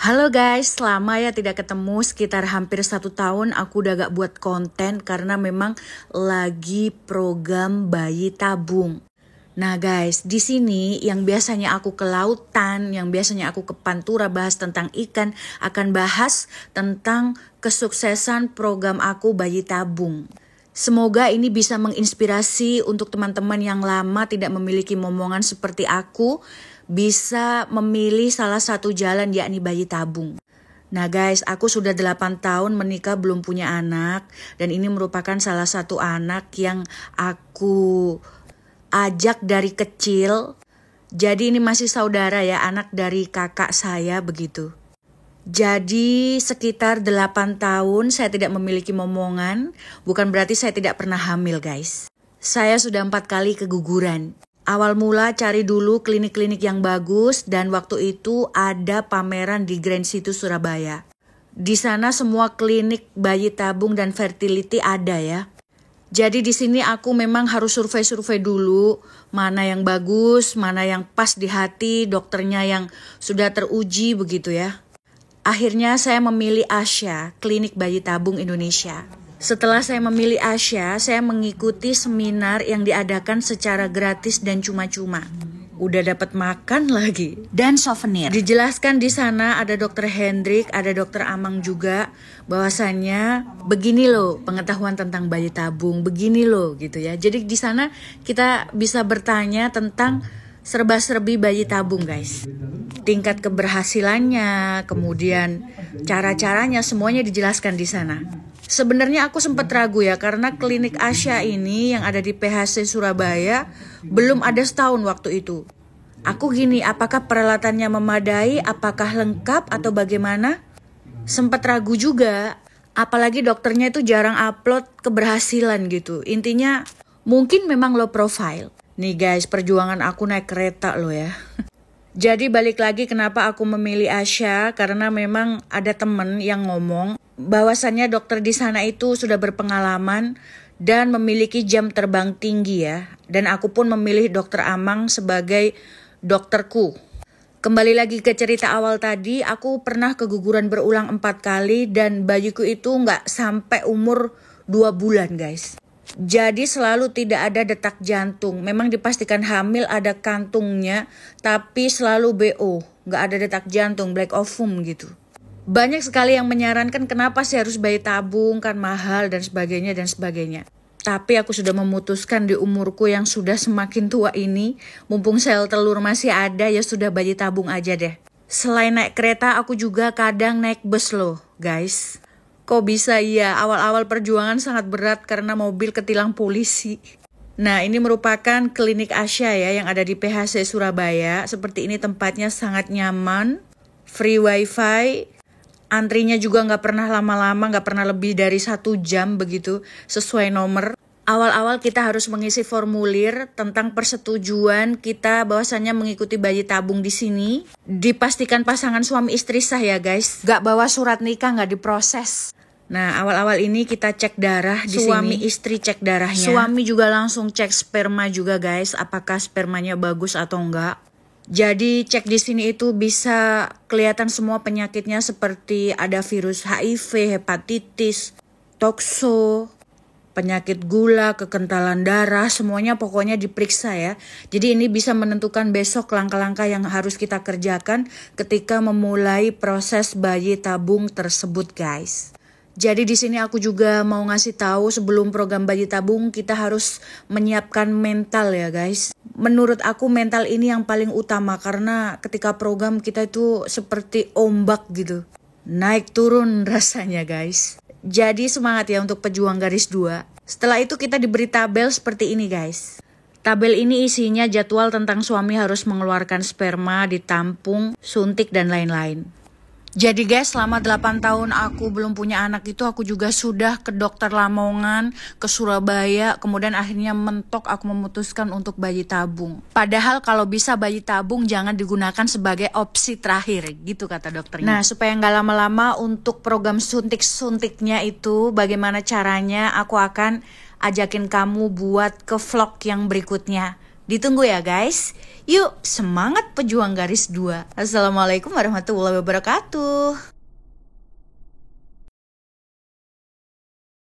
Halo guys, lama ya tidak ketemu, sekitar hampir 1 tahun aku udah gak buat konten karena memang lagi program bayi tabung. Nah guys, di sini yang biasanya aku ke lautan, yang biasanya aku ke Pantura bahas tentang ikan, akan bahas tentang kesuksesan program aku bayi tabung. Semoga ini bisa menginspirasi untuk teman-teman yang lama tidak memiliki momongan seperti aku, bisa memilih salah satu jalan yakni bayi tabung. Nah guys, aku sudah 8 tahun menikah belum punya anak, dan ini merupakan salah satu anak yang aku ajak dari kecil. Jadi ini masih saudara ya, anak dari kakak saya begitu. Jadi sekitar 8 tahun saya tidak memiliki momongan, bukan berarti saya tidak pernah hamil guys. Saya sudah 4 kali keguguran. Awal mula cari dulu klinik-klinik yang bagus dan waktu itu ada pameran di Grand Situ Surabaya. Di sana semua klinik bayi tabung dan fertility ada ya. Jadi di sini aku memang harus survei-survei dulu mana yang bagus, mana yang pas di hati, dokternya yang sudah teruji begitu ya. Akhirnya saya memilih Asya, Klinik Bayi Tabung Indonesia. Setelah saya memilih Asya, saya mengikuti seminar yang diadakan secara gratis dan cuma-cuma. Udah dapat makan lagi. Dan souvenir. Dijelaskan di sana ada Dr. Hendrik, ada Dr. Amang juga, bahwasannya begini loh pengetahuan tentang bayi tabung, begini loh gitu ya. Jadi di sana kita bisa bertanya tentang serba-serbi bayi tabung guys. Tingkat keberhasilannya, kemudian cara-caranya semuanya dijelaskan di sana. Sebenarnya aku sempat ragu ya karena klinik Asya ini yang ada di PHC Surabaya belum ada setahun waktu itu. Aku gini, apakah peralatannya memadai, apakah lengkap atau bagaimana? Sempat ragu juga, apalagi dokternya itu jarang upload keberhasilan gitu. Intinya mungkin memang low profile. Nih guys, perjuangan aku naik kereta loh ya. Jadi balik lagi kenapa aku memilih Asya, karena memang ada temen yang ngomong bahwasannya dokter di sana itu sudah berpengalaman dan memiliki jam terbang tinggi ya. Dan aku pun memilih Dokter Amang sebagai dokterku. Kembali lagi ke cerita awal tadi, aku pernah keguguran berulang 4 kali dan bayiku itu nggak sampai umur 2 bulan guys. Jadi selalu tidak ada detak jantung. Memang dipastikan hamil ada kantungnya, tapi selalu BO, nggak ada detak jantung, black ovum gitu. Banyak sekali yang menyarankan kenapa sih harus bayi tabung, kan mahal dan sebagainya dan sebagainya. Tapi aku sudah memutuskan di umurku yang sudah semakin tua ini, mumpung sel telur masih ada, ya sudah bayi tabung aja deh. Selain naik kereta, aku juga kadang naik bus loh guys. Kok bisa ya, awal-awal perjuangan sangat berat karena mobil ketilang polisi. Nah ini merupakan klinik Asya ya yang ada di PHC Surabaya. Seperti ini tempatnya sangat nyaman, free wifi, antrinya juga gak pernah lama-lama, gak pernah lebih dari 1 jam begitu sesuai nomor. Awal-awal kita harus mengisi formulir tentang persetujuan kita bahwasannya mengikuti bayi tabung di sini. Dipastikan pasangan suami istri sah ya guys, gak bawa surat nikah, gak diproses. Nah awal-awal ini kita cek darah di suami sini. Istri cek darahnya. Suami juga langsung cek sperma juga guys, apakah spermanya bagus atau enggak. Jadi cek di sini itu bisa kelihatan semua penyakitnya seperti ada virus HIV, hepatitis, tokso, penyakit gula, kekentalan darah, semuanya pokoknya diperiksa ya. Jadi ini bisa menentukan besok langkah-langkah yang harus kita kerjakan ketika memulai proses bayi tabung tersebut guys. Jadi di sini aku juga mau ngasih tahu sebelum program bayi tabung kita harus menyiapkan mental ya guys. Menurut aku mental ini yang paling utama karena ketika program kita itu seperti ombak gitu. Naik turun rasanya guys. Jadi semangat ya untuk pejuang garis 2. Setelah itu kita diberi tabel seperti ini guys. Tabel ini isinya jadwal tentang suami harus mengeluarkan sperma, ditampung, suntik dan lain-lain. Jadi guys, selama 8 tahun aku belum punya anak itu aku juga sudah ke dokter Lamongan, ke Surabaya, kemudian akhirnya mentok aku memutuskan untuk bayi tabung. Padahal kalau bisa bayi tabung jangan digunakan sebagai opsi terakhir, gitu kata dokternya. Nah supaya nggak lama-lama untuk program suntik-suntiknya itu bagaimana caranya aku akan ajakin kamu buat ke vlog yang berikutnya. Ditunggu ya guys. Yuk semangat pejuang garis 2. Assalamualaikum warahmatullahi wabarakatuh.